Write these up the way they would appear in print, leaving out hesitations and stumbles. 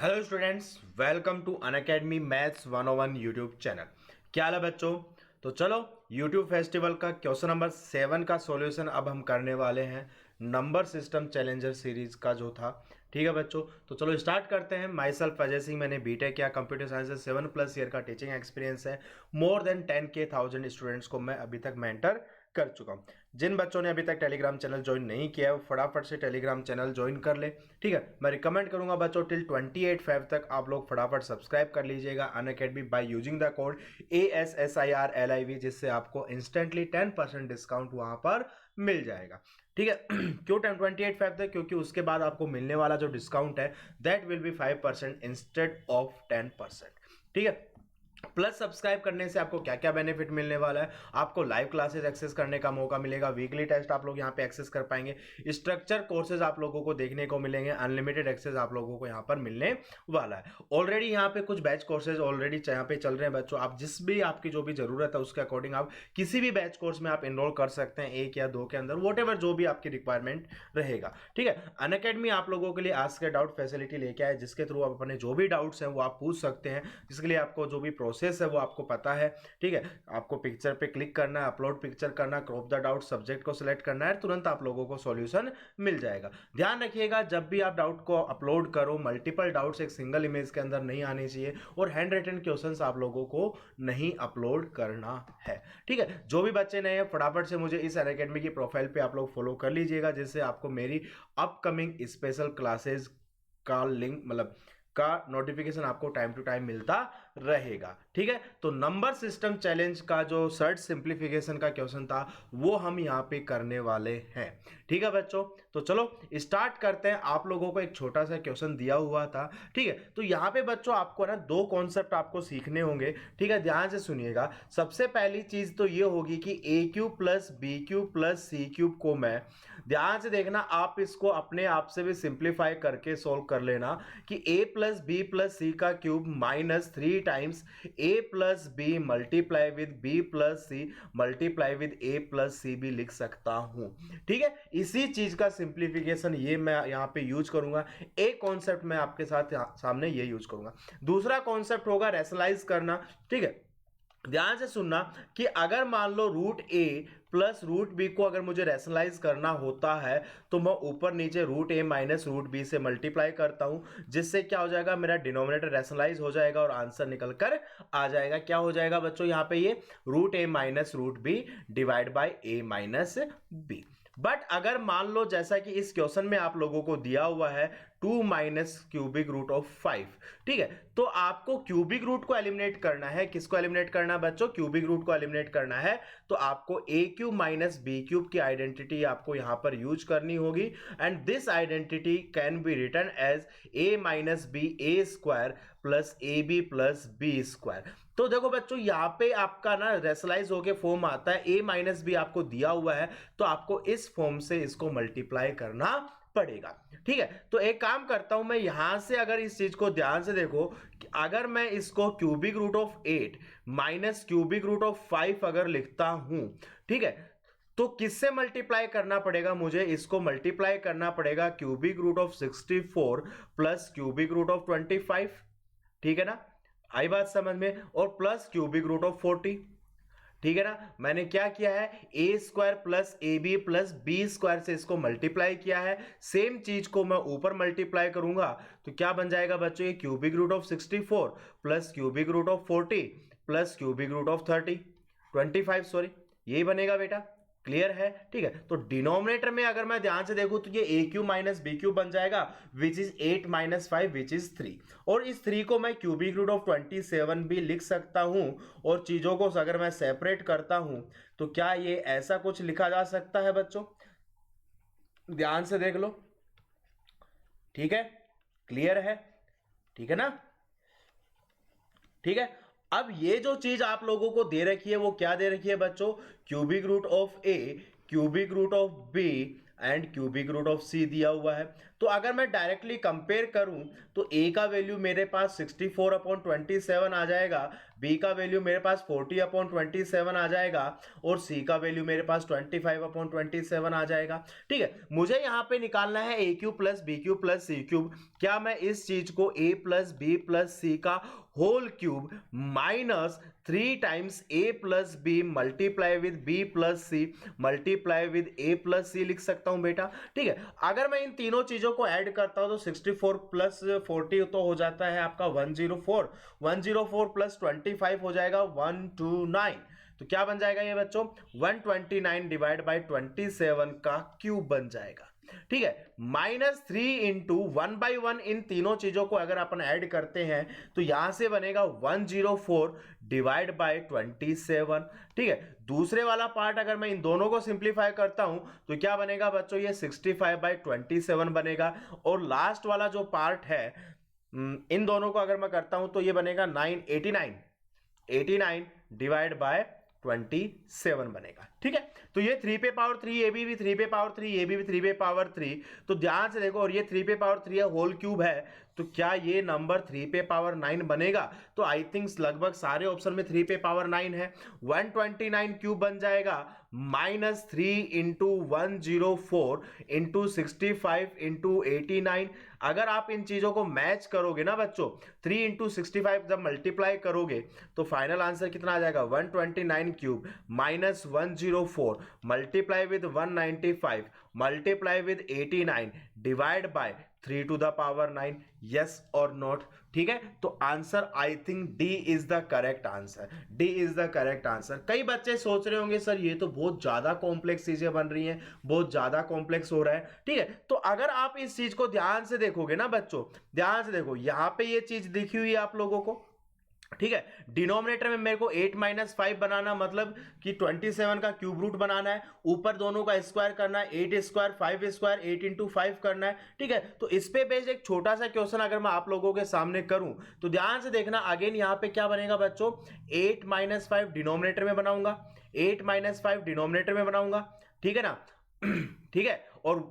Hello students, welcome to Unacademy maths 101 YouTube channel. क्या हाल है बच्चों? तो चलो यूट्यूब फेस्टिवल का क्वेश्चन नंबर 7 का सॉल्यूशन अब हम करने वाले हैं, नंबर सिस्टम चैलेंजर सीरीज का जो था। ठीक है बच्चों, तो चलो स्टार्ट करते हैं। माई सेल्फ अजय सिंह, मैंने बीटेक किया, कंप्यूटर साइंस से 7+ ईयर का टीचिंग एक्सपीरियंस है। मोर देन 10,000 स्टूडेंट्स को मैं अभी तक मेंटर कर चुका हूं। जिन बच्चों ने अभी तक टेलीग्राम चैनल ज्वाइन नहीं किया है वो फटाफट से टेलीग्राम चैनल ज्वाइन कर ले। ठीक है, मैं रिकमेंड करूंगा बच्चों टिल 28 तक आप लोग फटाफट सब्सक्राइब कर लीजिएगा Unacademy by using the code ASSIRLIV, जिससे आपको इंस्टेंटली 10% डिस्काउंट वहां पर मिल जाएगा। ठीक है क्यों 28 तक? क्योंकि उसके बाद आपको मिलने वाला जो डिस्काउंट है that will be 5% instead of 10%। ठीक है, प्लस सब्सक्राइब करने से आपको क्या क्या बेनिफिट मिलने वाला है। आपको लाइव क्लासेस एक्सेस करने का मौका मिलेगा, वीकली टेस्ट आप लोग यहाँ पे एक्सेस कर पाएंगे, स्ट्रक्चर कोर्सेज आप लोगों को देखने को मिलेंगे, अनलिमिटेड एक्सेस आप लोगों को यहाँ पर मिलने वाला है। ऑलरेडी यहाँ पे कुछ बैच कोर्सेज ऑलरेडी यहाँ पे चल रहे हैं बच्चों। आप जिस भी आपकी जो भी जरूरत है उसके अकॉर्डिंग आप किसी भी बैच कोर्स में आप इनरोल कर सकते हैं, 1 या 2 के अंदर, वॉट जो भी आपकी रिक्वायरमेंट रहेगा। ठीक है, अनअकैडमी आप लोगों के लिए आस्क ए डाउट फैसिलिटी लेके आए, जिसके थ्रू आप अपने जो भी डाउट्स हैं वो आप पूछ सकते हैं, जिसके लिए आपको जो भी प्रोसेस है वो आपको पता है। ठीक है, आपको पिक्चर पे क्लिक करना है, अपलोड पिक्चर करना, क्रॉप द डाउट, सब्जेक्ट को सिलेक्ट करना है, तुरंत आप लोगों को सॉल्यूशन मिल जाएगा। ध्यान रखिएगा जब भी आप डाउट को अपलोड करो, मल्टीपल डाउट्स एक सिंगल इमेज के अंदर नहीं आने चाहिए, और हैंड रिटन क्वेश्चंस आप लोगों को नहीं अपलोड करना है। ठीक है, जो भी बच्चे नए हैं फटाफट से मुझे इस अनअकैडमी की प्रोफाइल पे आप लोग फॉलो कर लीजिएगा, जिससे आपको मेरी अपकमिंग स्पेशल क्लासेस का लिंक का नोटिफिकेशन आपको टाइम टू टाइम मिलता रहेगा। ठीक है, तो नंबर सिस्टम चैलेंज का जो सर्च सिंप्लीफिकेशन का क्वेश्चन था वो हम यहां पे करने वाले हैं। ठीक है बच्चों, तो चलो स्टार्ट करते हैं। आप लोगों को एक छोटा सा क्वेश्चन दिया हुआ था। ठीक है, तो यहां पे बच्चों आपको ना 2 कॉन्सेप्ट आपको सीखने होंगे। ठीक है, ध्यान से सुनिएगा। सबसे पहली चीज तो ये होगी कि a³ plus b³ plus c³ को मैं, ध्यान से देखना, आप इसको अपने आप से भी सिंप्लीफाई करके सोल्व कर लेना कि a plus B plus C का cube minus 3 times a plus B multiply with b plus C multiply with a plus C भी लिख सकता हूं। ठीक है, इसी चीज का सिंप्लीफिकेशन ये मैं यहां पे यूज करूंगा। एक कॉन्सेप्ट मैं आपके साथ सामने ये यूज करूंगा। दूसरा कॉन्सेप्ट होगा रैशनलाइज करना। ठीक है, ध्यान से सुनना कि अगर मान लो रूट ए प्लस रूट बी को अगर मुझे रैशनलाइज करना होता है तो मैं ऊपर नीचे root a minus root B से मल्टीप्लाई करता हूं, जिससे क्या हो जाएगा, मेरा डिनोमिनेटर रैशनलाइज हो जाएगा और आंसर निकल कर आ जाएगा। क्या हो जाएगा बच्चों यहां पे, ये root a minus root b divide by a minus b. But अगर मान लो जैसा कि इस क्वेश्चन में आप लोगों को दिया हुआ है 2 माइनस क्यूबिक रूट ऑफ 5, ठीक है, तो आपको क्यूबिक रूट को एलिमिनेट करना है। किसको एलिमिनेट करना है बच्चों? क्यूबिक रूट को एलिमिनेट करना है। तो आपको a³ माइनस b³ की आइडेंटिटी आपको यहां पर यूज करनी होगी, and this identity can be written as a minus b a square plus A B plus B square. तो देखो बच्चों यहां पे आपका ना रैशनलाइज होके फॉर्म आता है, a माइनस बी आपको दिया हुआ है तो आपको इस फॉर्म से इसको मल्टीप्लाई करना पड़ेगा। ठीक है, तो एक काम करता हूं मैं यहां से, अगर इस चीज को ध्यान से देखो, अगर मैं इसको cubic root of 8 minus cubic root of 5 अगर लिखता हूं, ठीक है, तो किससे मल्टीप्लाई करना पड़ेगा मुझे? इसको मल्टीप्लाई करना पड़ेगा cubic root of 64 plus cubic root of 25। ठीक है ना, आई बात समझ में, और प्लस क्यूबिक रूट ऑफ 40। ठीक है ना, मैंने क्या किया है, A square plus A B plus B square से इसको मल्टीप्लाई किया है। सेम चीज को मैं ऊपर मल्टीप्लाई करूंगा तो क्या बन जाएगा बच्चों, ये cubic root of 64 plus cubic root of 40 plus cubic root of 25 sorry, यही बनेगा बेटा। क्लियर है? ठीक है, तो डिनोमिनेटर में अगर मैं ध्यान से देखूं तो ये a³ माइनस b³ बन जाएगा, which is 8 minus 5 which is 3, और इस 3 को मैं क्यूबिक रूट ऑफ 27 भी लिख सकता हूं। और चीजों को अगर मैं सेपरेट करता हूं तो क्या ये ऐसा कुछ लिखा जा सकता है बच्चों? ध्यान से देख लो। ठीक है, क्लियर है? ठीक है ना? ठीक है, अब ये जो चीज आप लोगों को दे रखी है वो क्या दे रखी है बच्चों? Cubic root of A, cubic root of B and cubic root of C दिया हुआ है। तो अगर मैं डायरेक्टली कंपेयर करूं तो a का वैल्यू मेरे पास 64/27 आ जाएगा, b का वैल्यू मेरे पास 40/27 आ जाएगा और c का वैल्यू मेरे पास 25/27 आ जाएगा। ठीक है, मुझे यहाँ पे निकालना है a cube plus B cube plus C cube. क्या मैं इस चीज को a plus B plus C का whole cube minus 3 times a plus B multiply with b plus C multiply with a plus C लिख सकता हूं बेटा? ठीक है, अगर मैं इन तीनों चीजों को ऐड करता हूं तो 64 प्लस 40 तो हो जाता है आपका 104, 104 प्लस 25 हो जाएगा 129। तो क्या बन जाएगा ये बच्चों? 129 डिवाइड बाई 27 का क्यूब बन जाएगा। ठीक है, -3 इंटू 1/1 इन तीनों चीजों को अगर अपन ऐड करते हैं तो यहां से बनेगा 104 डिवाइड बाय 27। ठीक है, दूसरे वाला पार्ट अगर मैं इन दोनों को सिंप्लीफाई करता हूं तो क्या बनेगा बच्चों? ये 65/27 बनेगा। और लास्ट वाला जो पार्ट है इन दोनों को अगर मैं करता हूं तो ये बनेगा 89 डिवाइड बाय 27 बनेगा। ठीक है, तो ये 3 पे पावर 3 ए बी भी 3 पे पावर 3 ए बी भी 3 पे पावर 3। तो ध्यान से देखो, और ये 3 पे पावर 3 है, होल क्यूब है, तो क्या ये नंबर 3 पे पावर 9 बनेगा? तो आई थिंक लगभग सारे ऑप्शन में 3 पे पावर 9 है। 129 क्यूब बन जाएगा -3 इंटू 104 इंटू 65 इंटू 89। अगर आप इन चीजों को मैच करोगे ना बच्चों, 3 इंटू 65 जब मल्टीप्लाई करोगे तो फाइनल आंसर कितना आ जाएगा? 129 cube minus 104 multiply with 195 multiply with 89 divide by 3 to the power 9। Yes और नॉट? ठीक है, तो answer I think D is the correct answer. D is the correct answer. कई बच्चे सोच रहे होंगे सर ये तो बहुत ज्यादा कॉम्प्लेक्स चीजें बन रही हैं, बहुत ज्यादा कॉम्प्लेक्स हो रहा है। ठीक है, तो अगर आप इस चीज को ध्यान से देखोगे ना बच्चों, ध्यान से देखो, यहां पे ये चीज दिखी हुई है आप लोगों को। ठीक है, डिनोमिनेटर में मेरे को 8 - 5 बनाना, मतलब कि 27 का क्यूब रूट बनाना है, ऊपर दोनों का स्क्वायर करना है, 8 स्क्वायर 5 स्क्वायर 8 इंटू 5 करना है। ठीक है, तो इस पे बेस्ड एक छोटा सा क्वेश्चन अगर मैं आप लोगों के सामने करूं तो ध्यान से देखना। अगेन यहाँ पे क्या बनेगा बच्चों? 8 - 5 डिनोमिनेटर में बनाऊंगा, 8 - 5 डिनोमिनेटर में बनाऊंगा। ठीक है ना? ठीक है, और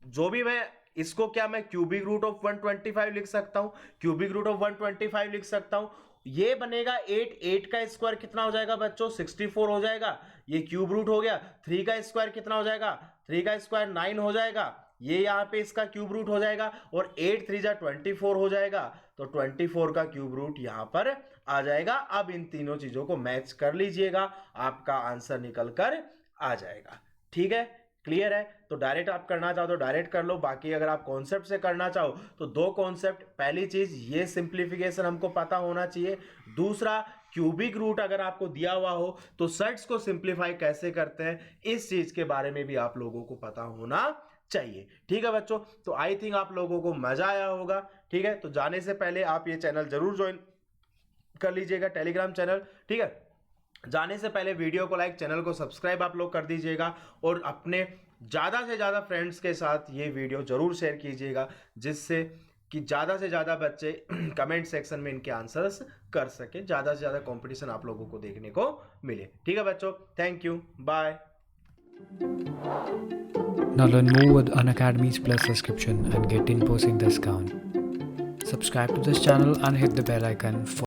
जो भी मैं इसको, क्या मैं क्यूबिक रूट ऑफ 125 लिख सकता हूं, क्यूबिक रूट ऑफ 125 लिख सकता हूं। ये बनेगा 8 का स्क्वायर कितना हो जाएगा बच्चों? 64 हो जाएगा। ये क्यूब रूट हो गया। 3 का स्क्वायर कितना हो जाएगा? 3 का स्क्वायर 9 हो जाएगा। ये यहाँ पे इसका क्यूब रूट हो जाएगा और 8 3 जा 24 हो जाएगा। तो 24 का क्यूब रूट यहाँ पर आ जाएगा। अब इन तीनों चीजों को मैच कर लीजिएगा, आपका आंसर निकल कर आ जाएगा। ठीक है, क्लियर है? तो डायरेक्ट आप करना चाहो तो डायरेक्ट कर लो, बाकी अगर आप कॉन्सेप्ट से करना चाहो तो दो कॉन्सेप्ट। पहली चीज ये सिंप्लीफिकेशन हमको पता होना चाहिए, दूसरा क्यूबिक रूट अगर आपको दिया हुआ हो तो सेट्स को सिंप्लीफाई कैसे करते हैं इस चीज के बारे में भी आप लोगों को पता होना चाहिए। ठीक है बच्चों, तो आई थिंक आप लोगों को मजा आया होगा। ठीक है, तो जाने से पहले आप ये चैनल जरूर ज्वाइन कर लीजिएगा, टेलीग्राम चैनल। ठीक है, जाने से पहले वीडियो को लाइक, चैनल को सब्सक्राइब आप लोग कर दीजिएगा और अपने ज़्यादा से ज़्यादा फ्रेंड्स के साथ ये वीडियो ज़रूर शेयर कीजिएगा, जिससे कि ज़्यादा से ज़्यादा बच्चे कमेंट सेक्शन में इनके आंसर्स कर सके, ज़्यादा से ज़्यादा कंपटीशन आप लोगों को देखने को मिले। ठीक है बच्चों, thank you, bye. Now learn more with Unacademy's Plus subscription and get 10% discount. Subscribe to this channel and hit the bell icon for